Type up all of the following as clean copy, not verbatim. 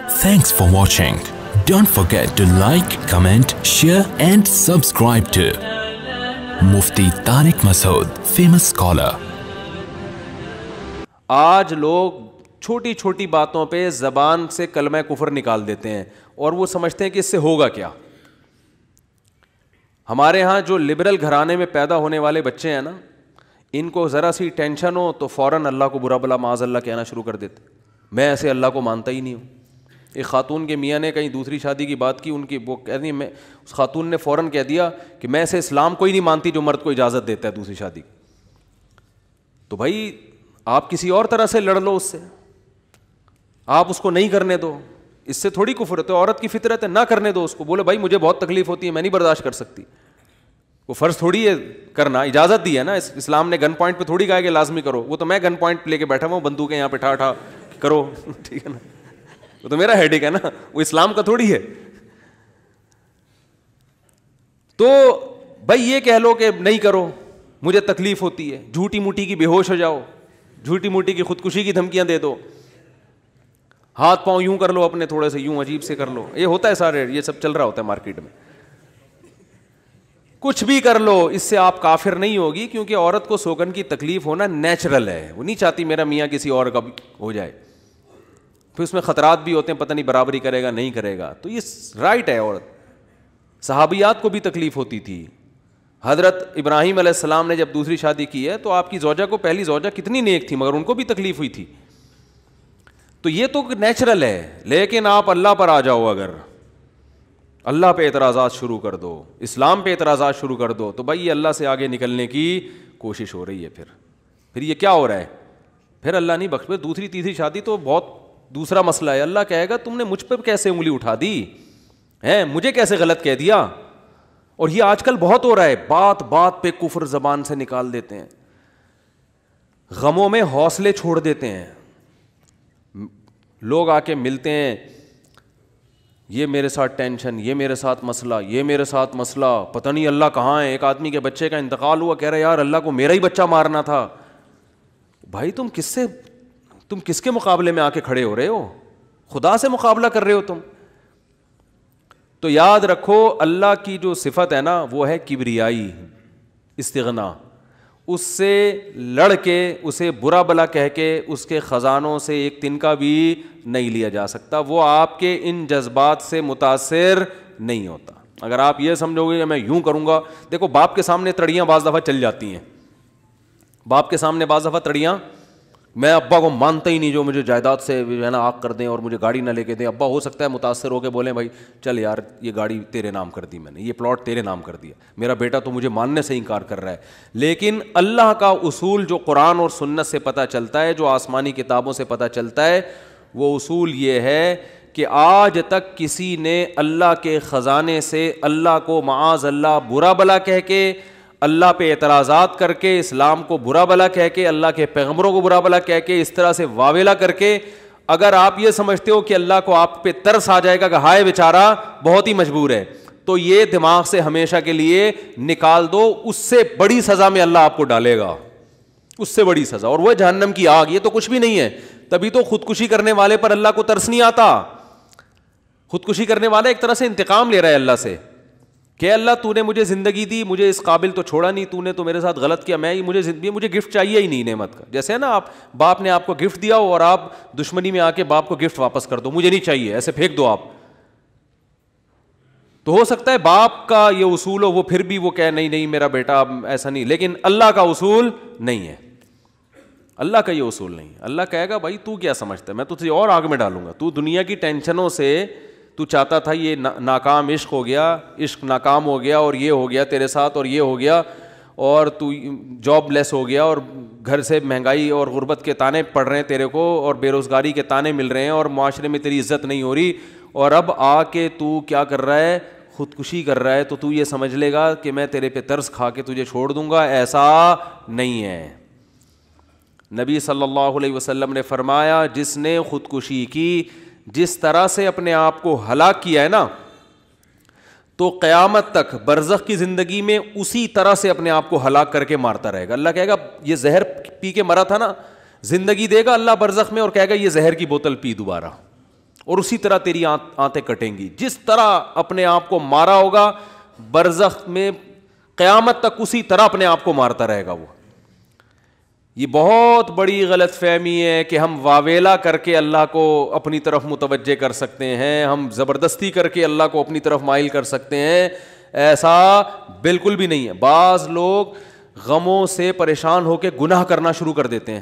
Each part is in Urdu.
Thanks for watching. Don't forget to like, comment, share and subscribe to Mufti Tariq Masood, famous scholar. آج لوگ چھوٹی چھوٹی باتوں پہ زبان سے کلمہ کفر نکال دیتے ہیں اور وہ سمجھتے ہیں کہ اس سے ہوگا کیا. ہمارے ہاں جو لبرل گھرانے میں پیدا ہونے والے بچے ہیں نا, ان کو ذرا سی ٹینشن ہو تو فوراً اللہ کو برا بلا معاذ اللہ کہنا شروع کر دیتے. میں ایسے اللہ کو مانتا ہی نہیں ہوں. ایک خاتون کے میاں نے کہیں دوسری شادی کی بات کی, ان کی وہ کہہ رہی میں, اس خاتون نے فوراً کہہ دیا کہ میں ایسے اسلام کو ہی نہیں مانتی جو مرد کو اجازت دیتا ہے دوسری شادی. تو بھائی آپ کسی اور طرح سے لڑ لو اس سے, آپ اس کو نہیں کرنے دو, اس سے تھوڑی کفر ہے. تو عورت کی فطرت ہے, نہ کرنے دو اس کو. بولے بھائی مجھے بہت تکلیف ہوتی ہے, میں نہیں برداشت کر سکتی. وہ فرض تھوڑی ہے کرنا, اجازت دی ہے نا اسلام نے. گن پوائنٹ پہ تھوڑی کہا کہ لازمی کرو. وہ تو میں گن پوائنٹ لے کے بیٹھا ہوں, بندوقیں یہاں پہ ٹھا کرو, ٹھیک ہے نا, وہ تو میرا ہیڈیک ہے نا, وہ اسلام کا تھوڑی ہے. تو بھائی یہ کہہ لو کہ نہیں کرو, مجھے تکلیف ہوتی ہے, جھوٹی موٹی کی بے ہوش ہو جاؤ, جھوٹی موٹی کی خودکشی کی دھمکیاں دے دو, ہاتھ پاؤں یوں کر لو اپنے تھوڑے سے, یوں عجیب سے کر لو. یہ ہوتا ہے سارے, یہ سب چل رہا ہوتا ہے مارکیٹ میں. کچھ بھی کر لو, اس سے آپ کافر نہیں ہوگی, کیونکہ عورت کو سوگن کی تکلیف ہونا نیچرل ہے. وہ نہیں چاہتی میرا میاں کسی اور کا ہو جائے. پھر اس میں خطرات بھی ہوتے ہیں, پتہ نہیں برابری کرے گا نہیں کرے گا. تو یہ رائٹ ہے. عورت, صحابیات کو بھی تکلیف ہوتی تھی. حضرت ابراہیم علیہ السلام نے جب دوسری شادی کی ہے تو آپ کی زوجہ کو, پہلی زوجہ کتنی نیک تھی, مگر ان کو بھی تکلیف ہوئی تھی. تو یہ تو نیچرل ہے. لیکن آپ اللہ پر آ جاؤ, اگر اللہ پہ اعتراضات شروع کر دو, اسلام پہ اعتراضات شروع کر دو, تو بھائی یہ اللہ سے آگے نکلنے کی کوشش ہو رہی ہے. پھر یہ کیا ہو رہا ہے, پھر اللہ نہیں بخش. دوسری تیسری شادی تو بہت دوسرا مسئلہ ہے. اللہ کہے گا تم نے مجھ پہ کیسے انگلی اٹھا دی ہے, مجھے کیسے غلط کہہ دیا. اور یہ آج کل بہت ہو رہا ہے, بات بات پہ کفر زبان سے نکال دیتے ہیں, غموں میں حوصلے چھوڑ دیتے ہیں. لوگ آ کے ملتے ہیں, یہ میرے ساتھ ٹینشن, یہ میرے ساتھ مسئلہ, یہ میرے ساتھ مسئلہ, پتہ نہیں اللہ کہاں ہے. ایک آدمی کے بچے کا انتقال ہوا, کہہ رہے یار اللہ کو میرا ہی بچہ مارنا تھا. بھائی تم کس کے مقابلے میں آ کے کھڑے ہو رہے ہو, خدا سے مقابلہ کر رہے ہو تم. تو یاد رکھو اللہ کی جو صفت ہے نا وہ ہے کبریائی, استغنا. اس سے لڑ کے, اسے برا بلا کہہ کے, اس کے خزانوں سے ایک تنکا بھی نہیں لیا جا سکتا. وہ آپ کے ان جذبات سے متاثر نہیں ہوتا. اگر آپ یہ سمجھو گے کہ میں یوں کروں گا, دیکھو باپ کے سامنے تڑیاں بعض دفعہ چل جاتی ہیں. باپ کے سامنے بعض دفعہ تڑیاں, میں ابا کو مانتا ہی نہیں جو مجھے جائیداد سے ہے نا آگ کر دیں اور مجھے گاڑی نہ لے کے دیں. ابا ہو سکتا ہے متاثر ہو کے بولیں بھائی چل یار یہ گاڑی تیرے نام کر دی میں نے, یہ پلاٹ تیرے نام کر دیا, میرا بیٹا تو مجھے ماننے سے انکار کر رہا ہے. لیکن اللہ کا اصول جو قرآن اور سنت سے پتہ چلتا ہے, جو آسمانی کتابوں سے پتہ چلتا ہے, وہ اصول یہ ہے کہ آج تک کسی نے اللہ کے خزانے سے اللہ کو معاذ اللہ برا بلا کہہ کے, اللہ پہ اعتراضات کر کے, اسلام کو برا بلا کہہ کے, اللہ کے پیغمبروں کو برا بلا کہہ کے, اس طرح سے واویلا کر کے, اگر آپ یہ سمجھتے ہو کہ اللہ کو آپ پہ ترس آ جائے گا کہ ہائے بیچارہ بہت ہی مجبور ہے, تو یہ دماغ سے ہمیشہ کے لیے نکال دو. اس سے بڑی سزا میں اللہ آپ کو ڈالے گا, اس سے بڑی سزا, اور وہ جہنم کی آگ. یہ تو کچھ بھی نہیں ہے. تبھی تو خودکشی کرنے والے پر اللہ کو ترس نہیں آتا. خودکشی کرنے والا ایک طرح سے انتقام لے رہا ہے اللہ سے کہ اللہ تو نے مجھے زندگی دی, مجھے اس قابل تو چھوڑا نہیں, تو نے تو میرے ساتھ غلط کیا, مجھے گفٹ چاہیے ہی نہیں نعمت کا. جیسے ہے نا آپ باپ نے آپ کو گفٹ دیا ہو اور آپ دشمنی میں آ کے باپ کو گفٹ واپس کر دو, مجھے نہیں چاہیے, ایسے پھینک دو آپ. تو ہو سکتا ہے باپ کا یہ اصول ہو, وہ پھر بھی وہ کہے نہیں میرا بیٹا ایسا نہیں. لیکن اللہ کا اصول نہیں ہے, اللہ کا یہ اصول نہیں. اللہ کہے گا بھائی تو کیا سمجھتا ہے, میں تجھے اور آگ میں ڈالوں گا. تو دنیا کی ٹینشنوں سے تو چاہتا تھا یہ ناکام عشق ہو گیا, عشق ناکام ہو گیا, اور یہ ہو گیا تیرے ساتھ, اور یہ ہو گیا, اور تو جاب لیس ہو گیا, اور گھر سے مہنگائی اور غربت کے تانے پڑ رہے ہیں تیرے کو, اور بے روزگاری کے تانے مل رہے ہیں, اور معاشرے میں تیری عزت نہیں ہو رہی, اور اب آ کے تو کیا کر رہا ہے, خودکشی کر رہا ہے. تو یہ سمجھ لے گا کہ میں تیرے پہ ترس کھا کے تجھے چھوڑ دوں گا. ایسا نہیں ہے. نبی صلی اللہ علیہ وسلم نے فرمایا جس نے خودکشی کی, جس طرح سے اپنے آپ کو ہلاک کیا ہے نا, تو قیامت تک برزخ کی زندگی میں اسی طرح سے اپنے آپ کو ہلاک کر کے مارتا رہے گا. اللہ کہے گا یہ زہر پی کے مرا تھا نا, زندگی دے گا اللہ برزخ میں اور کہے گا یہ زہر کی بوتل پی دوبارہ, اور اسی طرح تیری آنتیں کٹیں گی. جس طرح اپنے آپ کو مارا ہوگا برزخ میں قیامت تک اسی طرح اپنے آپ کو مارتا رہے گا وہ. یہ بہت بڑی غلط فہمی ہے کہ ہم واویلا کر کے اللہ کو اپنی طرف متوجہ کر سکتے ہیں, ہم زبردستی کر کے اللہ کو اپنی طرف مائل کر سکتے ہیں. ایسا بالکل بھی نہیں ہے. بعض لوگ غموں سے پریشان ہو کے گناہ کرنا شروع کر دیتے ہیں,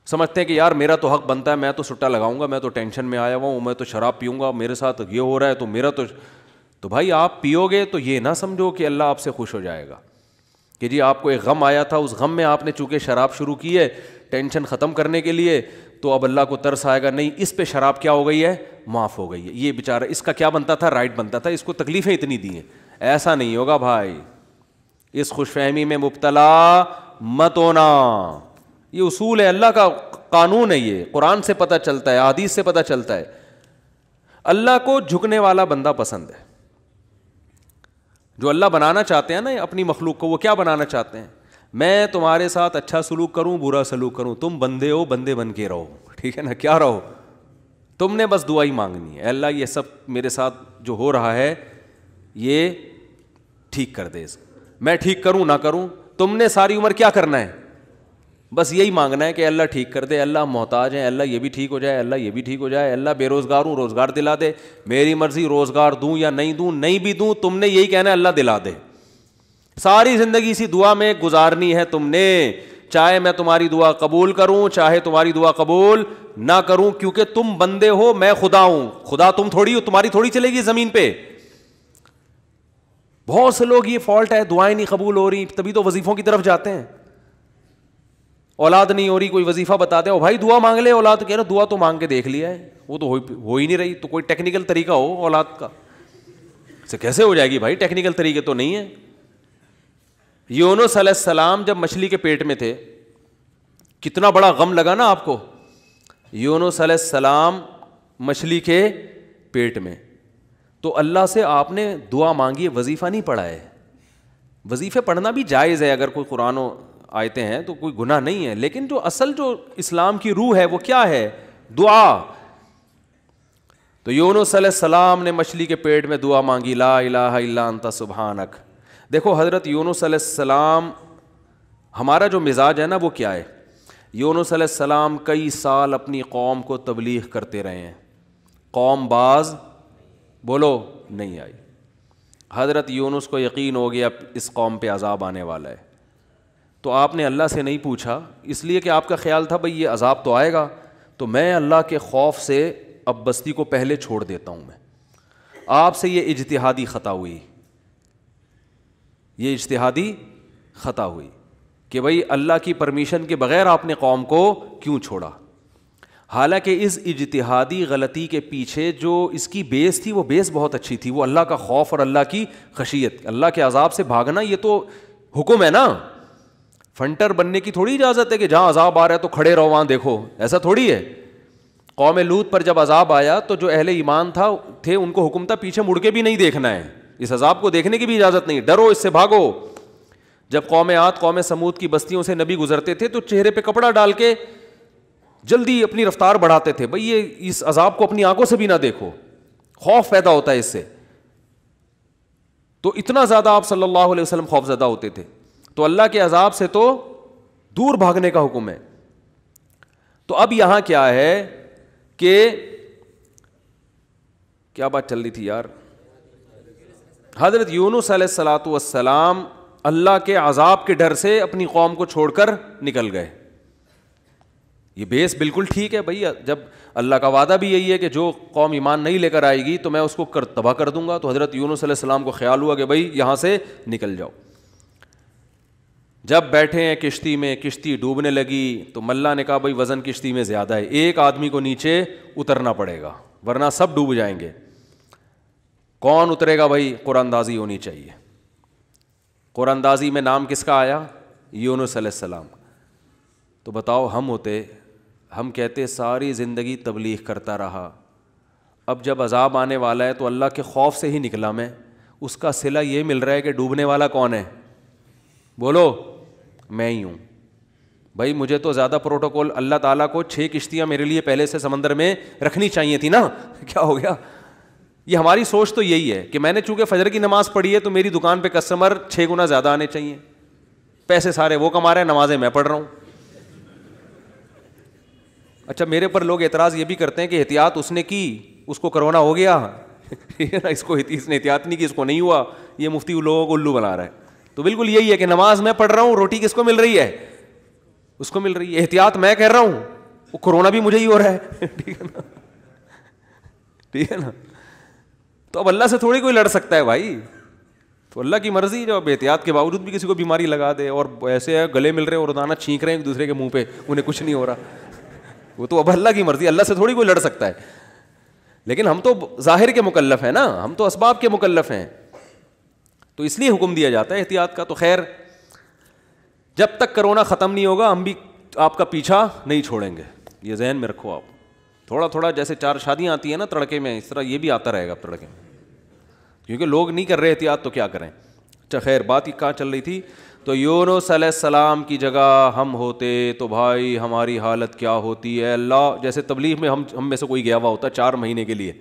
سمجھتے ہیں کہ یار میرا تو حق بنتا ہے, میں تو سٹا لگاؤں گا, میں تو ٹینشن میں آیا ہوا ہوں, میں تو شراب پیوں گا, میرے ساتھ یہ ہو رہا ہے تو میرا تو بھائی آپ پیو گے تو یہ نہ سمجھو کہ اللہ آپ سے خوش ہو جائے گا کہ جی آپ کو ایک غم آیا تھا, اس غم میں آپ نے چونکہ شراب شروع کی ہے ٹینشن ختم کرنے کے لیے, تو اب اللہ کو ترس آئے گا, نہیں اس پہ شراب کیا ہو گئی ہے, معاف ہو گئی ہے, یہ بیچارہ اس کا کیا بنتا تھا, رائٹ بنتا تھا, اس کو تکلیفیں اتنی دی ہیں. ایسا نہیں ہوگا بھائی, اس خوش فہمی میں مبتلا مت ہونا. یہ اصول ہے, اللہ کا قانون ہے, یہ قرآن سے پتہ چلتا ہے, حدیث سے پتہ چلتا ہے. اللہ کو جھکنے والا بندہ پسند ہے. جو اللہ بنانا چاہتے ہیں نا اپنی مخلوق کو, وہ کیا بنانا چاہتے ہیں, میں تمہارے ساتھ اچھا سلوک کروں برا سلوک کروں, تم بندے ہو, بندے بن کے رہو, ٹھیک ہے نا, کیا رہو, تم نے بس دعا ہی مانگنی ہے, اللہ یہ سب میرے ساتھ جو ہو رہا ہے یہ ٹھیک کر دے, میں ٹھیک کروں نہ کروں, تم نے ساری عمر کیا کرنا ہے, بس یہی مانگنا ہے کہ اللہ ٹھیک کر دے, اللہ محتاج ہیں, اللہ یہ بھی ٹھیک ہو جائے, اللہ یہ بھی ٹھیک ہو جائے, اللہ بے روزگار ہوں روزگار دلا دے, میری مرضی روزگار دوں یا نہیں دوں, نہیں بھی دوں تم نے یہی کہنا ہے اللہ دلا دے. ساری زندگی اسی دعا میں گزارنی ہے تم نے, چاہے میں تمہاری دعا قبول کروں چاہے تمہاری دعا قبول نہ کروں, کیونکہ تم بندے ہو, میں خدا ہوں, خدا تم تھوڑی ہو, تمہاری تھوڑی چلے گی زمین پہ. بہت سے لوگ یہ فالٹ ہے, دعائیں نہیں قبول ہو رہی تبھی تو وظیفوں کی طرف جاتے ہیں, اولاد نہیں ہو رہی کوئی وظیفہ بتا دے, او بھائی دعا مانگ لے, اولاد کہہ رہے دعا تو مانگ کے دیکھ لیا ہے وہ تو ہو ہی نہیں رہی, تو کوئی ٹیکنیکل طریقہ ہو اولاد کا, سے کیسے ہو جائے گی بھائی, ٹیکنیکل طریقے تو نہیں ہے. یونس علیہ السلام جب مچھلی کے پیٹ میں تھے, کتنا بڑا غم لگا نا آپ کو, یونس علیہ السلام مچھلی کے پیٹ میں, تو اللہ سے آپ نے دعا مانگی, وظیفہ نہیں پڑھا ہے. وظیفے پڑھنا بھی جائز ہے اگر کوئی قرآن و آیتیں ہیں تو کوئی گناہ نہیں ہے, لیکن جو اصل جو اسلام کی روح ہے وہ کیا ہے, دعا. تو یونس علیہ السلام نے مچھلی کے پیٹ میں دعا مانگی, لا الہ الا انت سبحانک. دیکھو حضرت یونس علیہ السلام, ہمارا جو مزاج ہے نا وہ کیا ہے, یونس علیہ السلام کئی سال اپنی قوم کو تبلیغ کرتے رہے ہیں, قوم باز بولو نہیں آئی. حضرت یونس کو یقین ہو گیا اس قوم پہ عذاب آنے والا ہے, تو آپ نے اللہ سے نہیں پوچھا, اس لیے کہ آپ کا خیال تھا بھئی یہ عذاب تو آئے گا, تو میں اللہ کے خوف سے اب بستی کو پہلے چھوڑ دیتا ہوں. میں آپ سے یہ اجتہادی خطا ہوئی, یہ اجتہادی خطا ہوئی کہ بھئی اللہ کی پرمیشن کے بغیر آپ نے قوم کو کیوں چھوڑا. حالانکہ اس اجتہادی غلطی کے پیچھے جو اس کی بیس تھی وہ بیس بہت اچھی تھی, وہ اللہ کا خوف اور اللہ کی خشیت. اللہ کے عذاب سے بھاگنا یہ تو حکم ہے نا, فنٹر بننے کی تھوڑی اجازت ہے کہ جہاں عذاب آ رہا ہے تو کھڑے رہو وہاں دیکھو, ایسا تھوڑی ہے. قوم لوط پر جب عذاب آیا تو جو اہل ایمان تھے ان کو حکم تھا پیچھے مڑ کے بھی نہیں دیکھنا ہے, اس عذاب کو دیکھنے کی بھی اجازت نہیں, ڈرو اس سے بھاگو. جب قوم عاد قوم سمود کی بستیوں سے نبی گزرتے تھے تو چہرے پہ کپڑا ڈال کے جلدی اپنی رفتار بڑھاتے تھے, بھئی یہ اس عذاب کو اپنی آنکھوں سے بھی نہ دیکھو, خوف پیدا ہوتا ہے اس سے. تو اتنا زیادہ آپ صلی اللہ علیہ وسلم خوف زدہ ہوتے تھے. تو اللہ کے عذاب سے تو دور بھاگنے کا حکم ہے. تو اب یہاں کیا ہے کہ کیا بات چل رہی تھی یار, حضرت یونس علیہ الصلوۃ والسلام اللہ کے عذاب کے ڈر سے اپنی قوم کو چھوڑ کر نکل گئے. یہ بیس بالکل ٹھیک ہے بھائی, جب اللہ کا وعدہ بھی یہی ہے کہ جو قوم ایمان نہیں لے کر آئے گی تو میں اس کو تباہ کر دوں گا. تو حضرت یونس علیہ السلام کو خیال ہوا کہ بھائی یہاں سے نکل جاؤ. جب بیٹھے ہیں کشتی میں, کشتی ڈوبنے لگی تو ملا نے کہا بھائی وزن کشتی میں زیادہ ہے, ایک آدمی کو نیچے اترنا پڑے گا ورنہ سب ڈوب جائیں گے. کون اترے گا بھائی, قرآن اندازی ہونی چاہیے. قرآن اندازی میں نام کس کا آیا, یونس علیہ السلام. تو بتاؤ ہم ہوتے, ہم کہتے ساری زندگی تبلیغ کرتا رہا, اب جب عذاب آنے والا ہے تو اللہ کے خوف سے ہی نکلا میں, اس کا صلہ یہ مل رہا ہے کہ ڈوبنے والا کون ہے, بولو میں ہی ہوں. بھائی مجھے تو زیادہ پروٹوکول اللہ تعالیٰ کو 6 کشتیاں میرے لیے پہلے سے سمندر میں رکھنی چاہیے تھی نا, کیا ہو گیا؟ یہ ہماری سوچ تو یہی ہے کہ میں نے چونکہ فجر کی نماز پڑھی ہے تو میری دکان پہ کسٹمر 6 گنا زیادہ آنے چاہیے, پیسے سارے وہ کما رہے ہیں, نمازیں میں پڑھ رہا ہوں. اچھا میرے پر لوگ اعتراض یہ بھی کرتے ہیں کہ احتیاط اس نے کی, اس کو کرونا ہو گیا, اس نے احتیاط نہیں کی, اس کو نہیں ہوا, یہ مفتی لوگوں کو الو بنا رہا ہے. تو بالکل یہی ہے کہ نماز میں پڑھ رہا ہوں, روٹی کس کو مل رہی ہے؟ اس کو مل رہی ہے. احتیاط میں کہہ رہا ہوں, وہ کرونا بھی مجھے ہی ہو رہا ہے. ٹھیک ہے نا, ٹھیک ہے نا. تو اب اللہ سے تھوڑی کوئی لڑ سکتا ہے بھائی, تو اللہ کی مرضی جو اب احتیاط کے باوجود بھی کسی کو بیماری لگا دے, اور ایسے ہے گلے مل رہے ہیں اور روزانہ چھینک رہے ہیں ایک دوسرے کے منہ پہ, انہیں کچھ نہیں ہو رہا, وہ تو اب اللہ کی مرضی, اللہ سے تھوڑی کوئی لڑ سکتا ہے. لیکن ہم تو ظاہر کے مکلف ہیں نا, ہم تو اسباب کے مکلف ہیں, تو اس لیے حکم دیا جاتا ہے احتیاط کا. تو خیر جب تک کرونا ختم نہیں ہوگا ہم بھی آپ کا پیچھا نہیں چھوڑیں گے, یہ ذہن میں رکھو آپ. تھوڑا تھوڑا جیسے 4 شادیاں آتی ہیں نا تڑکے میں, اس طرح یہ بھی آتا رہے گا تڑکے میں, کیونکہ لوگ نہیں کر رہے احتیاط تو کیا کریں. اچھا خیر بات ہی کہاں چل رہی تھی؟ تو یونس علیہ السلام کی جگہ ہم ہوتے تو بھائی ہماری حالت کیا ہوتی ہے. اللہ جیسے تبلیغ میں ہم میں سے کوئی گیا ہوا ہوتا 4 مہینے کے لیے,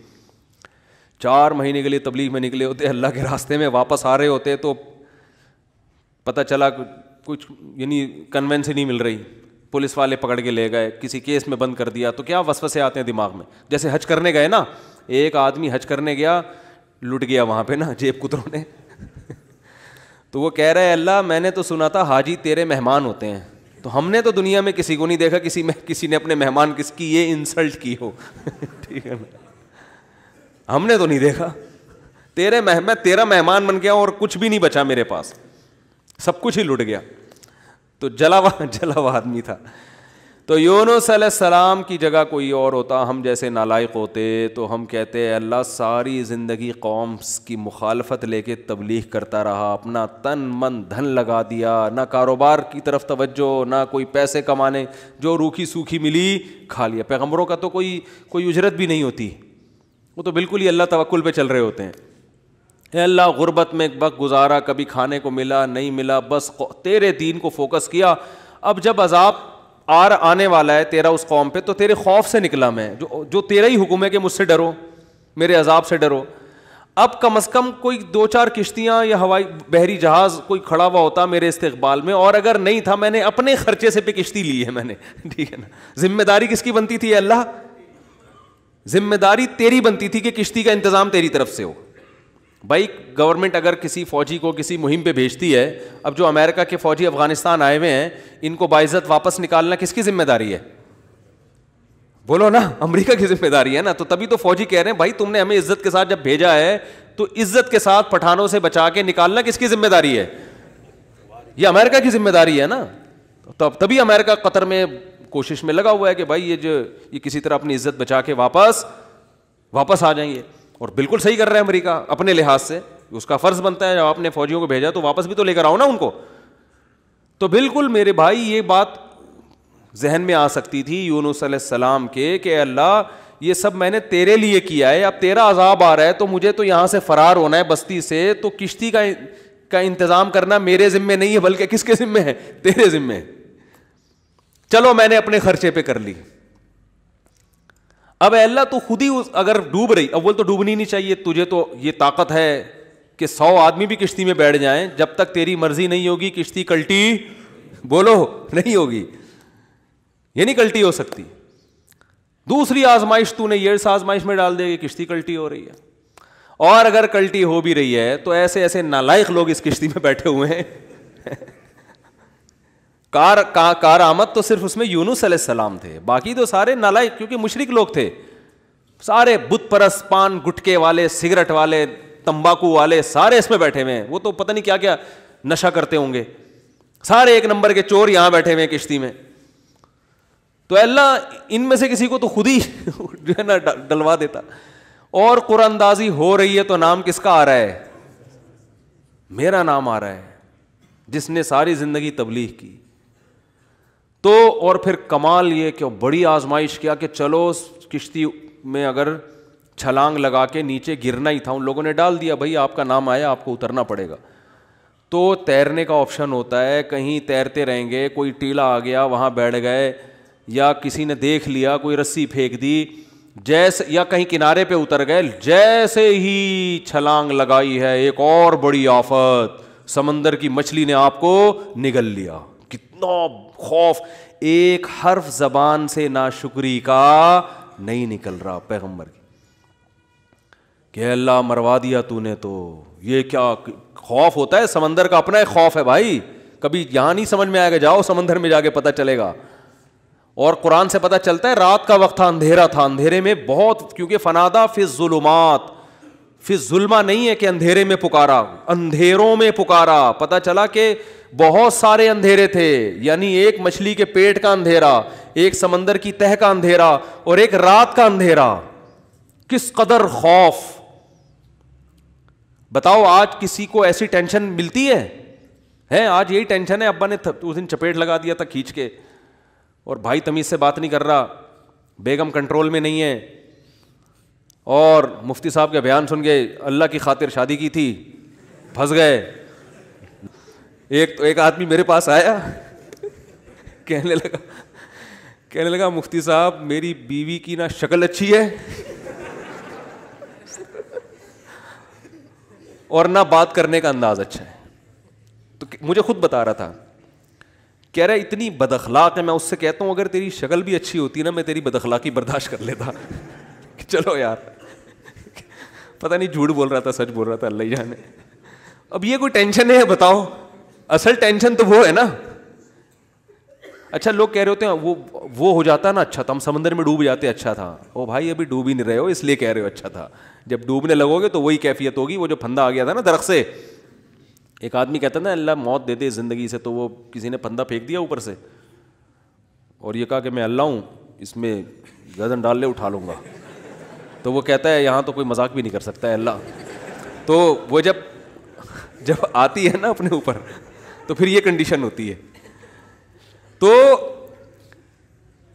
4 مہینے کے لیے تبلیغ میں نکلے ہوتے, اللہ کے راستے میں واپس آ رہے ہوتے تو پتہ چلا کچھ یعنی کنوینس ہی نہیں مل رہی, پولیس والے پکڑ کے لے گئے, کسی کیس میں بند کر دیا, تو کیا وسوسے آتے ہیں دماغ میں. جیسے حج کرنے گئے نا, ایک آدمی حج کرنے گیا, لٹ گیا وہاں پہ نا جیب کتروں نے, تو وہ کہہ رہا ہے اللہ میں نے تو سنا تھا حاجی تیرے مہمان ہوتے ہیں, تو ہم نے تو دنیا میں کسی کو نہیں دیکھا کسی نے اپنے مہمان کس کی یہ انسلٹ کی ہو. ٹھیک ہے نا, ہم نے تو نہیں دیکھا, میں تیرا مہمان بن گیا اور کچھ بھی نہیں بچا میرے پاس, سب کچھ ہی لٹ گیا. تو جلا ہوا آدمی تھا. تو یونس علیہ السلام کی جگہ کوئی اور ہوتا, ہم جیسے نالائق ہوتے, تو ہم کہتے ہیں اللہ ساری زندگی قوم کی مخالفت لے کے تبلیغ کرتا رہا, اپنا تن من دھن لگا دیا, نہ کاروبار کی طرف توجہ, نہ کوئی پیسے کمانے, جو روکھی سوکھی ملی کھا لیا. پیغمبروں کا تو کوئی اجرت بھی نہیں ہوتی, وہ تو بالکل ہی اللہ توکل پہ چل رہے ہوتے ہیں. اے اللہ غربت میں وقت گزارا, کبھی کھانے کو ملا نہیں ملا, بس تیرے دین کو فوکس کیا. اب جب عذاب آنے والا ہے تیرا اس قوم پہ, تو تیرے خوف سے نکلا میں, جو تیرا ہی حکم ہے کہ مجھ سے ڈرو, میرے عذاب سے ڈرو. اب کم از کم کوئی 2-4 کشتیاں یا ہوائی بحری جہاز کوئی کھڑا ہوا ہوتا میرے استقبال میں, اور اگر نہیں تھا میں نے اپنے خرچے سے پہ کشتی لی ہے میں نے. ٹھیک ہے نا, ذمہ داری کس کی بنتی تھی اللہ؟ ذمہ داری تیری بنتی تھی کہ کشتی کا انتظام تیری طرف سے ہو. بھائی گورنمنٹ اگر کسی فوجی کو کسی مہم پہ بھیجتی ہے, اب جو امریکہ کے فوجی افغانستان آئے ہوئے ہیں ان کو باعزت واپس نکالنا کس کی ذمہ داری ہے؟ بولو نا, امریکہ کی ذمہ داری ہے نا. تو تبھی تو فوجی کہہ رہے ہیں بھائی تم نے ہمیں عزت کے ساتھ جب بھیجا ہے تو عزت کے ساتھ پٹھانوں سے بچا کے نکالنا کس کی ذمہ داری ہے؟ یہ امریکہ کی ذمہ داری ہے نا. تبھی امریکہ قطر میں کوشش میں لگا ہوا ہے کہ بھائی یہ کسی طرح اپنی عزت بچا کے واپس آ جائیں گے. اور بالکل صحیح کر رہا ہے امریکہ اپنے لحاظ سے, اس کا فرض بنتا ہے جب آپ نے فوجیوں کو بھیجا تو واپس بھی تو لے کر آؤ نا ان کو. تو بالکل میرے بھائی یہ بات ذہن میں آ سکتی تھی یونس علیہ السلام کے کہ اللہ یہ سب میں نے تیرے لیے کیا ہے, اب تیرا عذاب آ رہا ہے تو مجھے تو یہاں سے فرار ہونا ہے بستی سے, تو کشتی کا انتظام کرنا میرے ذمے نہیں ہے بلکہ کس کے ذمے ہے؟ تیرے ذمے ہے. چلو میں نے اپنے خرچے پہ کر لی. اب اے اللہ تو خود ہی اگر ڈوب رہی, اول تو ڈوبنی نہیں چاہیے, تجھے تو یہ طاقت ہے کہ 100 آدمی بھی کشتی میں بیٹھ جائیں, جب تک تیری مرضی نہیں ہوگی کشتی کلٹی بولو نہیں ہوگی, یہ نہیں کلٹی ہو سکتی. دوسری آزمائش تو نے یہ آزمائش میں ڈال دے گی, کشتی کلٹی ہو رہی ہے. اور اگر کلٹی ہو بھی رہی ہے تو ایسے نالائق لوگ اس کشتی میں بیٹھے ہوئے ہیں. کار آمد تو صرف اس میں یونس علیہ السلام تھے, باقی تو سارے نالائق, کیونکہ مشرک لوگ تھے سارے, بت پرست, پان گٹکے والے, سگریٹ والے, تمباکو والے, سارے اس میں بیٹھے ہوئے ہیں. وہ تو پتہ نہیں کیا کیا نشہ کرتے ہوں گے, سارے ایک نمبر کے چور یہاں بیٹھے ہوئے ہیں کشتی میں. تو اللہ ان میں سے کسی کو تو خود ہی جو ہے نا ڈلوا دیتا. اور قرآن اندازی ہو رہی ہے تو نام کس کا آ رہا ہے؟ میرا نام آ رہا ہے, جس نے ساری زندگی تبلیغ کی. تو اور پھر کمال یہ کہ بڑی آزمائش کیا کہ چلو کشتی میں اگر چھلانگ لگا کے نیچے گرنا ہی تھا, ان لوگوں نے ڈال دیا بھائی آپ کا نام آیا آپ کو اترنا پڑے گا. تو تیرنے کا آپشن ہوتا ہے, کہیں تیرتے رہیں گے, کوئی ٹیلا آ گیا وہاں بیٹھ گئے, یا کسی نے دیکھ لیا کوئی رسی پھینک دی, جیسے یا کہیں کنارے پہ اتر گئے, جیسے ہی چھلانگ لگائی ہے ایک اور بڑی آفت, سمندر کی مچھلی نے آپ کو نگل لیا. کتنا خوف, ایک حرف زبان سے ناشکری کا نہیں نکل رہا پیغمبر کی, کہ اللہ مروا دیا تو نے. تو یہ کیا خوف ہوتا ہے, سمندر کا اپنا ایک خوف ہے بھائی, کبھی یہاں نہیں سمجھ میں آئے گا, جاؤ سمندر میں جا کے پتہ چلے گا. اور قرآن سے پتہ چلتا ہے رات کا وقت تھا, اندھیرا تھا, اندھیرے میں بہت, کیونکہ فنادا فی الظلمات, فی الظلمہ نہیں ہے کہ اندھیرے میں پکارا, اندھیروں میں پکارا. پتہ چلا کہ بہت سارے اندھیرے تھے, یعنی ایک مچھلی کے پیٹ کا اندھیرا, ایک سمندر کی تہ کا اندھیرا, اور ایک رات کا اندھیرا. کس قدر خوف. بتاؤ آج کسی کو ایسی ٹینشن ملتی ہے؟ آج یہی ٹینشن ہے, ابا نے اس دن چپیٹ لگا دیا تھا کھینچ کے, اور بھائی تمیز سے بات نہیں کر رہا, بیگم کنٹرول میں نہیں ہے, اور مفتی صاحب کے بیان سن کے اللہ کی خاطر شادی کی تھی, پھنس گئے. ایک آدمی میرے پاس آیا, کہنے لگا مفتی صاحب میری بیوی کی نہ شکل اچھی ہے اور نہ بات کرنے کا انداز اچھا ہے. تو مجھے خود بتا رہا تھا, کہہ رہا اتنی بد اخلاق ہے. میں اس سے کہتا ہوں اگر تیری شکل بھی اچھی ہوتی نا, میں تیری بد اخلاقی برداشت کر لیتا. چلو یار, پتہ نہیں جھوٹ بول رہا تھا سچ بول رہا تھا, اللہ ہی جانے. اب یہ کوئی ٹینشن ہے بتاؤ؟ اصل ٹینشن تو وہ ہے نا. اچھا لوگ کہہ رہے ہوتے ہیں وہ ہو جاتا نا اچھا تھا, ہم سمندر میں ڈوب جاتے اچھا تھا. او بھائی ابھی ڈوب ہی نہیں رہے ہو اس لیے کہہ رہے ہو اچھا تھا. جب ڈوبنے لگو گے تو وہی کیفیت ہوگی. وہ جو پھندا آ گیا تھا نا درخت سے, ایک آدمی کہتا نا اللہ موت دے دے زندگی سے, تو وہ کسی نے پھندا پھینک دیا اوپر سے, اور یہ کہا کہ میں اللہ ہوں, اس میں گردن ڈال لے اٹھا لوں گا. تو وہ کہتا ہے یہاں تو کوئی مذاق بھی نہیں کر سکتا ہے اللہ. تو وہ جب آتی ہے نا اپنے اوپر, تو پھر یہ کنڈیشن ہوتی ہے. تو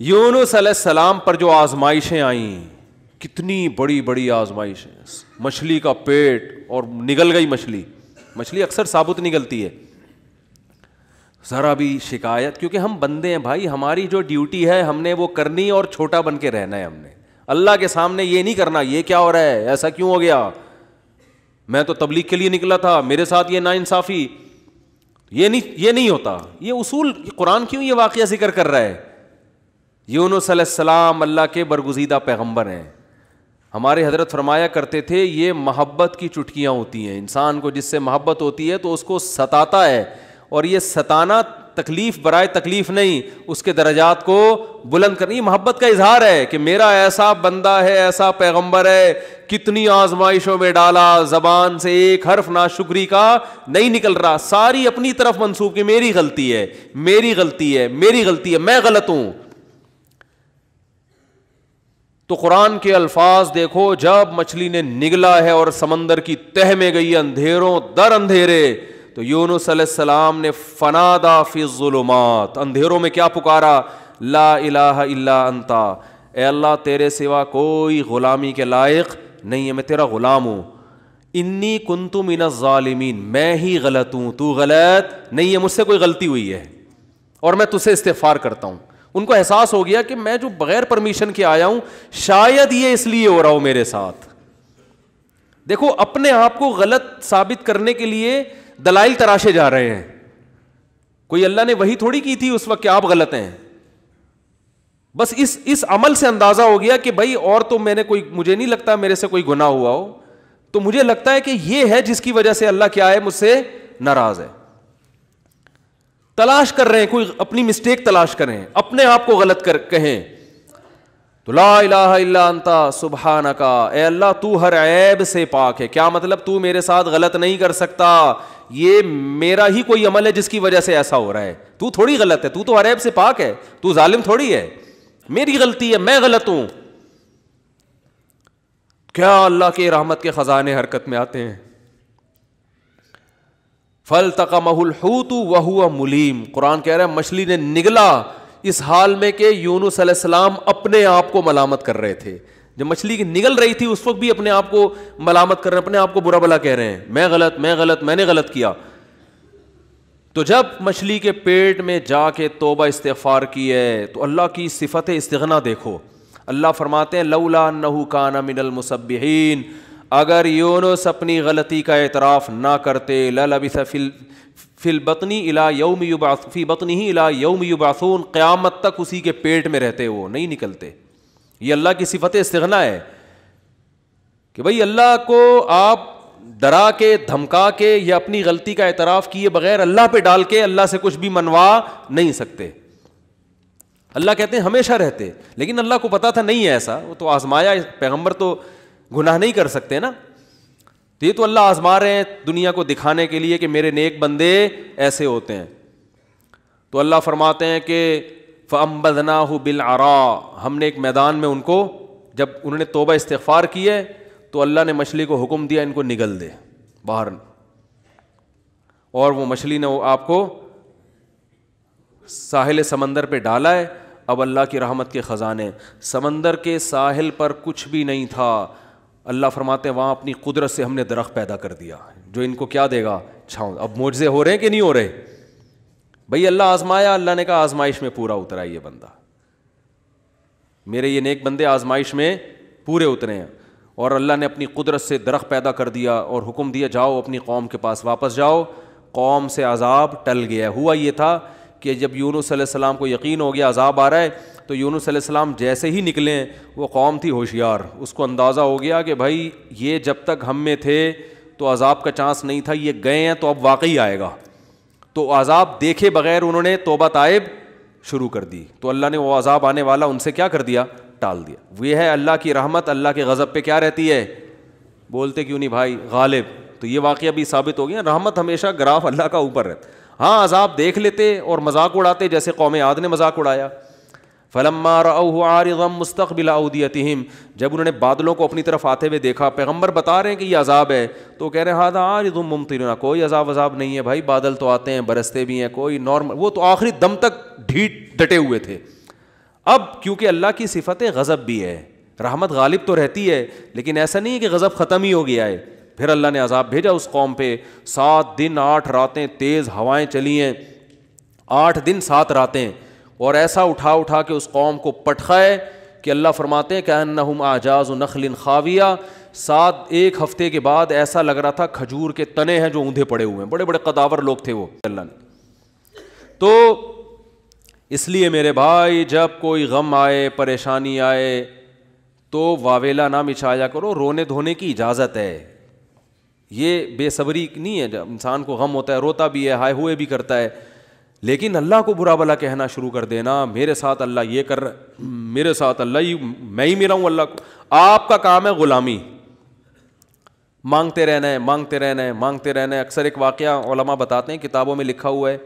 یونس علیہ السلام پر جو آزمائشیں آئیں, کتنی بڑی بڑی آزمائشیں, مچھلی کا پیٹ اور نگل گئی مچھلی اکثر ثابت نگلتی ہے. ذرا بھی شکایت, کیونکہ ہم بندے ہیں بھائی, ہماری جو ڈیوٹی ہے ہم نے وہ کرنی اور چھوٹا بن کے رہنا ہے. ہم نے اللہ کے سامنے یہ نہیں کرنا یہ کیا ہو رہا ہے, ایسا کیوں ہو گیا, میں تو تبلیغ کے لیے نکلا تھا, میرے ساتھ یہ ناانصافی. یہ نہیں ہوتا. یہ اصول قرآن کیوں یہ واقعہ ذکر کر رہا ہے؟ یونس علیہ السلام اللہ کے برگزیدہ پیغمبر ہیں. ہمارے حضرت فرمایا کرتے تھے یہ محبت کی چٹکیاں ہوتی ہیں. انسان کو جس سے محبت ہوتی ہے تو اس کو ستاتا ہے, اور یہ ستانا تکلیف برائے تکلیف نہیں, اس کے درجات کو بلند کرنی محبت کا اظہار ہے کہ میرا ایسا بندہ ہے, ایسا پیغمبر ہے, کتنی آزمائشوں میں ڈالا, زبان سے ایک حرف ناشکری کا نہیں نکل رہا, ساری اپنی طرف منسوب کہ میری غلطی ہے, میری غلطی ہے, میری غلطی ہے, میں غلط ہوں. تو قرآن کے الفاظ دیکھو, جب مچھلی نے نگلا ہے اور سمندر کی تہ میں گئی اندھیروں در اندھیرے, تو یونس علیہ السلام نے فنادا فی الظلمات, اندھیروں میں کیا پکارا, لا الہ الا انتا, اے اللہ تیرے سوا کوئی غلامی کے لائق نہیں ہے, میں تیرا غلام ہوں. انی کنت من الظالمین, میں ہی غلط ہوں, تو غلط نہیں ہے, مجھ سے کوئی غلطی ہوئی ہے اور میں تجھ سے استغفار کرتا ہوں. ان کو احساس ہو گیا کہ میں جو بغیر پرمیشن کے آیا ہوں, شاید یہ اس لیے ہو رہا ہو میرے ساتھ. دیکھو اپنے آپ کو غلط ثابت کرنے کے لیے دلائل تراشے جا رہے ہیں. کوئی اللہ نے وہی تھوڑی کی تھی اس وقت کہ آپ غلط ہیں. بس اس عمل سے اندازہ ہو گیا کہ بھائی اور تو میں نے مجھے نہیں لگتا میرے سے کوئی گناہ ہوا ہو, تو مجھے لگتا ہے کہ یہ ہے جس کی وجہ سے اللہ کیا ہے, مجھ سے ناراض ہے. تلاش کر رہے ہیں, کوئی اپنی مسٹیک تلاش کریں, اپنے آپ کو غلط کہیں. تو لا الہ الا انتا سبحانک, اے اللہ تو ہر عیب سے پاک ہے. کیا مطلب, تو میرے ساتھ غلط نہیں کر سکتا, یہ میرا ہی کوئی عمل ہے جس کی وجہ سے ایسا ہو رہا ہے. تو تھوڑی غلط ہے, تو ہر عیب سے پاک ہے, تو ظالم تھوڑی ہے, میری غلطی ہے, میں غلط ہوں. کیا اللہ کے رحمت کے خزانے حرکت میں آتے ہیں. فَالْتَقَمَهُ الْحُوتُ وَهُوَ مُلِيمٌ, قرآن کہہ رہا ہے مچھلی نے نگلا اس حال میں کہ یونس علیہ السلام اپنے آپ کو ملامت کر رہے تھے. جب مچھلی کی نگل رہی تھی اس وقت بھی اپنے آپ کو ملامت کر رہے ہیں, اپنے آپ کو برا بلا کہہ رہے ہیں, میں غلط, میں نے غلط کیا. تو جب مچھلی کے پیٹ میں جا کے توبہ استغفار کی ہے تو اللہ کی صفت استغنا دیکھو. اللہ فرماتے ہیں لولا انہ کان من المسبحین, اگر یونس اپنی غلطی کا اعتراف نہ کرتے للبث فی البطن الی یوم یبعث فی بطنہ الی یوم یبعثون, قیامت تک اسی کے پیٹ میں رہتے, وہ نہیں نکلتے. یہ اللہ کی صفت استغنا ہے کہ بھائی اللہ کو آپ ڈرا کے دھمکا کے یا اپنی غلطی کا اعتراف کیے بغیر اللہ پہ ڈال کے اللہ سے کچھ بھی منوا نہیں سکتے. اللہ کہتے ہیں ہمیشہ رہتے, لیکن اللہ کو پتا تھا نہیں ہے ایسا, وہ تو آزمایا. پیغمبر تو گناہ نہیں کر سکتے نا, تو یہ تو اللہ آزما رہے ہیں دنیا کو دکھانے کے لیے کہ میرے نیک بندے ایسے ہوتے ہیں. تو اللہ فرماتے ہیں کہ فَأَنبَذْنَاهُ بِالْعَرَاءِ, ہم نے ایک میدان میں ان کو, جب انہوں نے توبہ استغفار کی ہے تو اللہ نے مچھلی کو حکم دیا ان کو نگل دے باہر, اور وہ مچھلی نے آپ کو ساحل سمندر پہ ڈالا ہے. اب اللہ کی رحمت کے خزانے, سمندر کے ساحل پر کچھ بھی نہیں تھا. اللہ فرماتے ہیں وہاں اپنی قدرت سے ہم نے درخت پیدا کر دیا جو ان کو کیا دے گا, چھاؤں. اب معجزے ہو رہے ہیں کہ نہیں ہو رہے بھئی؟ اللہ آزمایا, اللہ نے کہا آزمائش میں پورا اترا یہ بندہ, میرے یہ نیک بندے آزمائش میں پورے اترے ہیں. اور اللہ نے اپنی قدرت سے درخت پیدا کر دیا اور حکم دیا جاؤ اپنی قوم کے پاس واپس جاؤ. قوم سے عذاب ٹل گیا. ہوا یہ تھا کہ جب یونس علیہ السلام کو یقین ہو گیا عذاب آ رہا ہے, تو یونس علیہ السلام جیسے ہی نکلے, وہ قوم تھی ہوشیار, اس کو اندازہ ہو گیا کہ بھائی یہ جب تک ہم میں تھے تو عذاب کا چانس نہیں تھا, یہ گئے ہیں تو اب واقعی آئے گا. تو عذاب دیکھے بغیر انہوں نے توبہ تائب شروع کر دی, تو اللہ نے وہ عذاب آنے والا ان سے کیا کر دیا, ٹال دیا. وہ ہے اللہ کی رحمت اللہ کے غضب پہ کیا رہتی ہے, بولتے کیوں نہیں بھائی, غالب. تو یہ واقعہ بھی ثابت ہو گیا, رحمت ہمیشہ گراف اللہ کا اوپر رہتا. ہاں عذاب دیکھ لیتے اور مذاق اڑاتے, جیسے قوم عاد نے مذاق اڑایا. فلما رأوه عارضا مستقبل اودیتہم, جب انہوں نے بادلوں کو اپنی طرف آتے ہوئے دیکھا, پیغمبر بتا رہے ہیں کہ یہ عذاب ہے, تو کہہ رہے ہیں ھذا عارض ممطرنا, کوئی عذاب نہیں ہے بھائی, بادل تو آتے ہیں برستے بھی ہیں, کوئی نارمل. وہ تو آخری دم تک ڈٹے ہوئے تھے. اب کیونکہ اللہ کی صفت غضب بھی ہے, رحمت غالب تو رہتی ہے, لیکن ایسا نہیں ہے کہ غضب ختم ہی ہو گیا ہے. پھر اللہ نے عذاب بھیجا اس قوم پہ. 7 دن 8 راتیں تیز ہوائیں چلی ہیں, 8 دن 7 راتیں, اور ایسا اٹھا کے اس قوم کو پٹخا ہے کہ اللہ فرماتے ہیں کہ انہم اعجاز نخل خاویہ. 1 ہفتے کے بعد ایسا لگ رہا تھا کھجور کے تنے ہیں جو اوندھے پڑے ہوئے ہیں, بڑے بڑے قداور لوگ تھے وہ. اللہ نے تو اس لیے میرے بھائی جب کوئی غم آئے, پریشانی آئے, تو واویلا نہ مچایا کرو, رونے دھونے کی اجازت ہے. یہ بے صبری نہیں ہے, جب انسان کو غم ہوتا ہے روتا بھی ہے, ہائے ہوئے بھی کرتا ہے, لیکن اللہ کو برا بلا کہنا شروع کر دینا, میرے ساتھ اللہ یہ کر رہا ہے, میرے ساتھ اللہ میں ہی میرا ہوں اللہ کو. آپ کا کام ہے غلامی, مانگتے رہنا ہے, مانگتے رہنا ہے, مانگتے رہنا ہے. اکثر ایک واقعہ علماء بتاتے ہیں, کتابوں میں لکھا ہوا ہے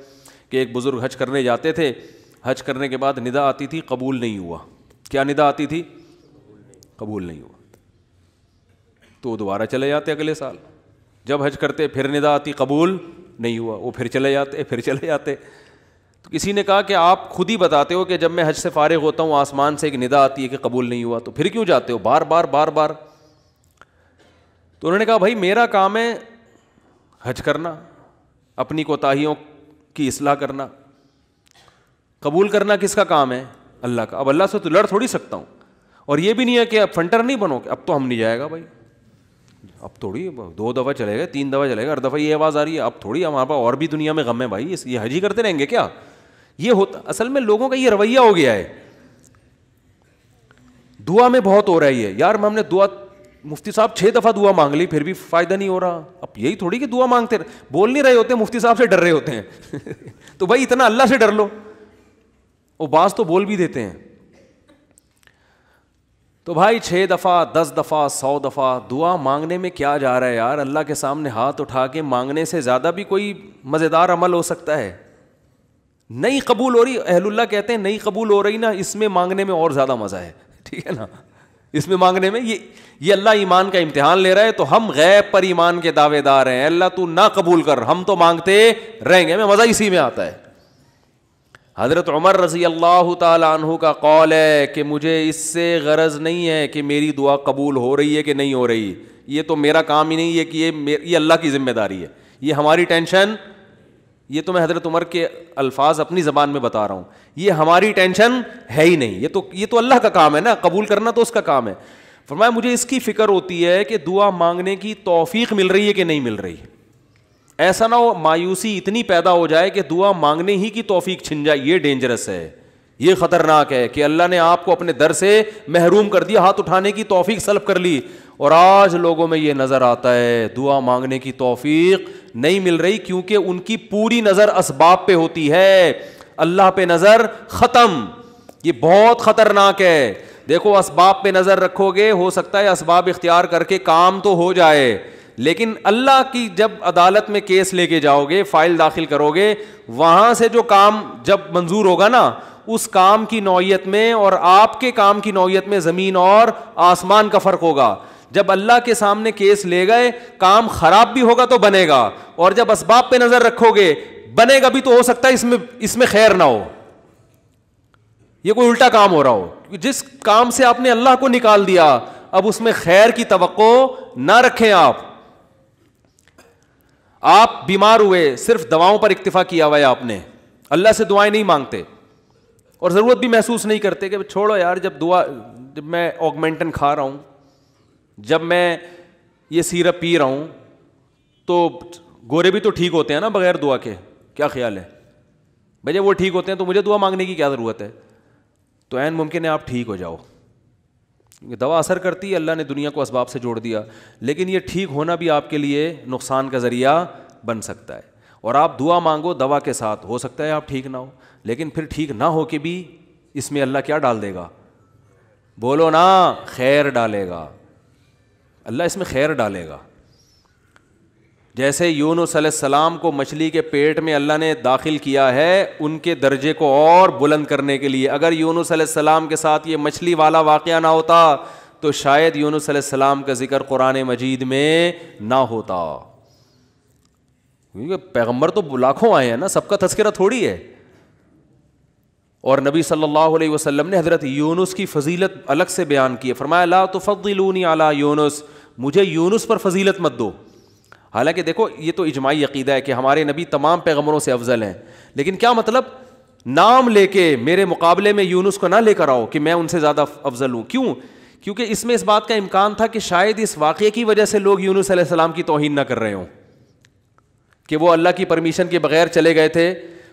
کہ ایک بزرگ حج کرنے جاتے تھے, حج کرنے کے بعد ندا آتی تھی قبول نہیں ہوا. کیا ندا آتی تھی؟ قبول نہیں ہوا. تو دوبارہ چلے جاتے اگلے سال, جب حج کرتے پھر ندا آتی قبول نہیں ہوا, وہ پھر چلے جاتے. تو کسی نے کہا کہ آپ خود ہی بتاتے ہو کہ جب میں حج سے فارغ ہوتا ہوں آسمان سے ایک ندا آتی ہے کہ قبول نہیں ہوا, تو پھر کیوں جاتے ہو بار بار. تو انہوں نے کہا بھائی میرا کام ہے حج کرنا, اپنی کوتاہیوں کی اصلاح کرنا, قبول کرنا کس کا کام ہے؟ اللہ کا. اب اللہ سے تو لڑ تھوڑی سکتا ہوں, اور یہ بھی نہیں ہے کہ اب فنٹر نہیں بنو کہ اب تو ہم نہیں جائے گا بھائی, اب تھوڑی 2 دفعہ چلے گا, 3 دفعہ چلے گا, ہر دفعہ یہ آواز آ رہی ہے, اب تھوڑی ہمارے پاس اور بھی دنیا میں غم ہے بھائی, یہ حج ہی کرتے رہیں گے کیا؟ یہ ہوتا اصل میں لوگوں کا یہ رویہ ہو گیا ہے. دعا میں بہت ہو رہا ہے یہ, یار ہم نے دعا, مفتی صاحب 6 دفعہ دعا مانگ لی پھر بھی فائدہ نہیں ہو رہا. اب یہی تھوڑی کہ دعا مانگتے بول نہیں رہے ہوتے, مفتی صاحب سے ڈر رہے ہوتے ہیں. تو بھائی اتنا اللہ سے ڈر لو, وہ بعض تو بول بھی دیتے ہیں. تو بھائی 6 دفعہ 10 دفعہ 100 دفعہ دعا مانگنے میں کیا جا رہا ہے یار؟ اللہ کے سامنے ہاتھ اٹھا کے مانگنے سے زیادہ بھی کوئی مزیدار عمل ہو سکتا ہے؟ نہیں قبول ہو رہی, اہل اللہ کہتے ہیں نہیں قبول ہو رہی نا, اس میں مانگنے میں اور زیادہ مزہ ہے, ٹھیک ہے نا, اس میں مانگنے میں یہ اللہ ایمان کا امتحان لے رہا ہے. تو ہم غیب پر ایمان کے دعوے دار ہیں, اللہ تو نہ قبول کر, ہم تو مانگتے رہیں گے, ہمیں مزہ اسی میں آتا ہے. حضرت عمر رضی اللہ تعالیٰ عنہ کا قول ہے کہ مجھے اس سے غرض نہیں ہے کہ میری دعا قبول ہو رہی ہے کہ نہیں ہو رہی, یہ تو میرا کام ہی نہیں ہے کہ یہ اللہ کی ذمہ داری ہے, یہ ہماری ٹینشن یہ تو میں حضرت عمر کے الفاظ اپنی زبان میں بتا رہا ہوں, یہ ہماری ٹینشن ہے ہی نہیں, یہ تو اللہ کا کام ہے نا, قبول کرنا تو اس کا کام ہے. فرمایا مجھے اس کی فکر ہوتی ہے کہ دعا مانگنے کی توفیق مل رہی ہے کہ نہیں مل رہی. ایسا نہ ہو مایوسی اتنی پیدا ہو جائے کہ دعا مانگنے ہی کی توفیق چھن جائے. یہ ڈینجرس ہے, یہ خطرناک ہے کہ اللہ نے آپ کو اپنے در سے محروم کر دیا, ہاتھ اٹھانے کی توفیق سلب کر لی. اور آج لوگوں میں یہ نظر آتا ہے دعا مانگنے کی توفیق نہیں مل رہی, کیونکہ ان کی پوری نظر اسباب پہ ہوتی ہے, اللہ پہ نظر ختم. یہ بہت خطرناک ہے. دیکھو اسباب پہ نظر رکھو گے, ہو سکتا ہے اسباب اختیار کر کے کام تو ہو جائے, لیکن اللہ کی جب عدالت میں کیس لے کے جاؤ گے, فائل داخل کرو گے, وہاں سے جو کام جب منظور ہوگا نا, اس کام کی نوعیت میں اور آپ کے کام کی نوعیت میں زمین اور آسمان کا فرق ہوگا. جب اللہ کے سامنے کیس لے گئے, کام خراب بھی ہوگا تو بنے گا, اور جب اسباب پہ نظر رکھو گے بنے گا بھی تو ہو سکتا ہے اس میں خیر نہ ہو, یہ کوئی الٹا کام ہو رہا ہو. جس کام سے آپ نے اللہ کو نکال دیا اب اس میں خیر کی توقع نہ رکھیں. آپ بیمار ہوئے, صرف دواؤں پر اکتفا کیا ہوا ہے آپ نے, اللہ سے دعائیں نہیں مانگتے اور ضرورت بھی محسوس نہیں کرتے کہ چھوڑو یار, جب میں آگمنٹن کھا رہا ہوں, جب میں یہ سیرپ پی رہا ہوں, تو گورے بھی تو ٹھیک ہوتے ہیں نا بغیر دعا کے. کیا خیال ہے بھائی, جب وہ ٹھیک ہوتے ہیں تو مجھے دعا مانگنے کی کیا ضرورت ہے؟ تو عین ممکن ہے آپ ٹھیک ہو جاؤ, دوا اثر کرتی ہے, اللہ نے دنیا کو اسباب سے جوڑ دیا, لیکن یہ ٹھیک ہونا بھی آپ کے لیے نقصان کا ذریعہ بن سکتا ہے. اور آپ دعا مانگو دوا کے ساتھ, ہو سکتا ہے آپ ٹھیک نہ ہو, لیکن پھر ٹھیک نہ ہو کے بھی اس میں اللہ کیا ڈال دے گا؟ بولو نا, خیر ڈالے گا. اللہ اس میں خیر ڈالے گا. جیسے یونس علیہ السلام کو مچھلی کے پیٹ میں اللہ نے داخل کیا ہے ان کے درجے کو اور بلند کرنے کے لیے. اگر یونس علیہ السلام کے ساتھ یہ مچھلی والا واقعہ نہ ہوتا تو شاید یونس علیہ السلام کا ذکر قرآن مجید میں نہ ہوتا, کیونکہ پیغمبر تو لاکھوں آئے ہیں نا, سب کا تذکرہ تھوڑی ہے. اور نبی صلی اللہ علیہ وسلم نے حضرت یونس کی فضیلت الگ سے بیان کی ہے. فرمایا لا تفضلونی علی یونس, مجھے یونس پر فضیلت مت دو. حالانکہ دیکھو یہ تو اجماعی عقیدہ ہے کہ ہمارے نبی تمام پیغمبروں سے افضل ہیں, لیکن کیا مطلب نام لے کے میرے مقابلے میں یونس کو نہ لے کر آؤ کہ میں ان سے زیادہ افضل ہوں. کیوں؟ کیونکہ اس میں اس بات کا امکان تھا کہ شاید اس واقعے کی وجہ سے لوگ یونس علیہ السلام کی توہین نہ کر رہے ہوں کہ وہ اللہ کی پرمیشن کے بغیر چلے گئے تھے.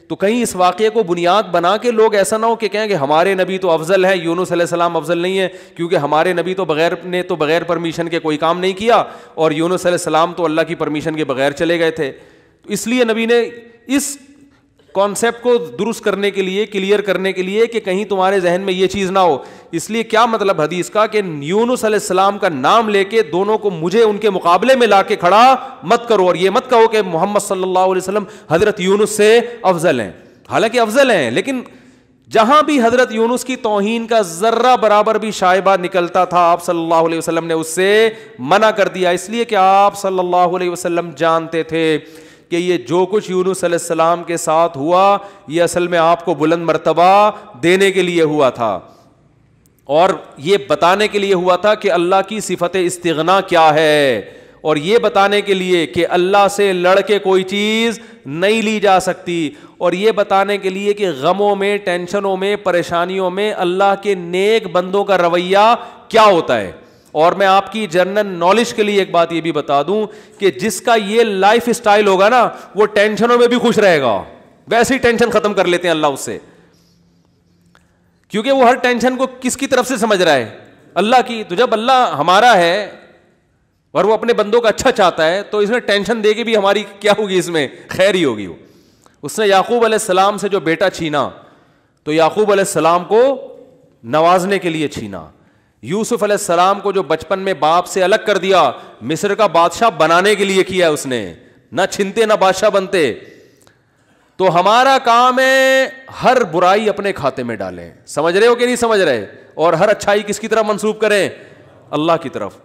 تو کہیں اس واقعے کو بنیاد بنا کے لوگ ایسا نہ ہو کہ کہیں کہ ہمارے نبی تو افضل ہے, یونس علیہ السلام افضل نہیں ہے, کیونکہ ہمارے نبی تو بغیر پرمیشن کے کوئی کام نہیں کیا, اور یونس علیہ السلام تو اللہ کی پرمیشن کے بغیر چلے گئے تھے. تو اس لیے نبی نے اس کانسیپٹ کو درست کرنے کے لیے, کلیئر کرنے کے لیے کہ کہیں تمہارے ذہن میں یہ چیز نہ ہو, اس لیے کیا مطلب حدیث کا کہ یونس علیہ السلام کا نام لے کے دونوں کو مجھے ان کے مقابلے میں لا کے کھڑا مت کرو, اور یہ مت کہو کہ محمد صلی اللہ علیہ وسلم حضرت یونس سے افضل ہیں. حالانکہ افضل ہیں, لیکن جہاں بھی حضرت یونس کی توہین کا ذرہ برابر بھی شائبہ نکلتا تھا آپ صلی اللہ علیہ وسلم نے اس سے منع کر دیا, اس لیے کہ آپ صلی اللہ علیہ وسلم جانتے تھے کہ یہ جو کچھ یونس علیہ السلام کے ساتھ ہوا یہ اصل میں آپ کو بلند مرتبہ دینے کے لیے ہوا تھا, اور یہ بتانے کے لیے ہوا تھا کہ اللہ کی صفت استغنا کیا ہے, اور یہ بتانے کے لیے کہ اللہ سے لڑ کے کوئی چیز نہیں لی جا سکتی, اور یہ بتانے کے لیے کہ غموں میں, ٹینشنوں میں, پریشانیوں میں اللہ کے نیک بندوں کا رویہ کیا ہوتا ہے. اور میں آپ کی جنرل نالج کے لیے ایک بات یہ بھی بتا دوں کہ جس کا یہ لائف اسٹائل ہوگا نا وہ ٹینشنوں میں بھی خوش رہے گا. ویسے ہی ٹینشن ختم کر لیتے ہیں اللہ اس سے, کیونکہ وہ ہر ٹینشن کو کس کی طرف سے سمجھ رہا ہے؟ اللہ کی. تو جب اللہ ہمارا ہے اور وہ اپنے بندوں کا اچھا چاہتا ہے تو اس میں ٹینشن دے کے بھی ہماری کیا ہوگی, اس میں خیر ہی ہوگی. اس نے یعقوب علیہ السلام سے جو بیٹا چھینا تو یعقوب علیہ السلام کو نوازنے کے لیے چھینا. یوسف علیہ السلام کو جو بچپن میں باپ سے الگ کر دیا مصر کا بادشاہ بنانے کے لیے کیا اس نے, نہ چھنتے نہ بادشاہ بنتے. تو ہمارا کام ہے ہر برائی اپنے کھاتے میں ڈالیں, سمجھ رہے ہو کہ نہیں سمجھ رہے, اور ہر اچھائی کس کی طرف منسوب کریں؟ اللہ کی طرف.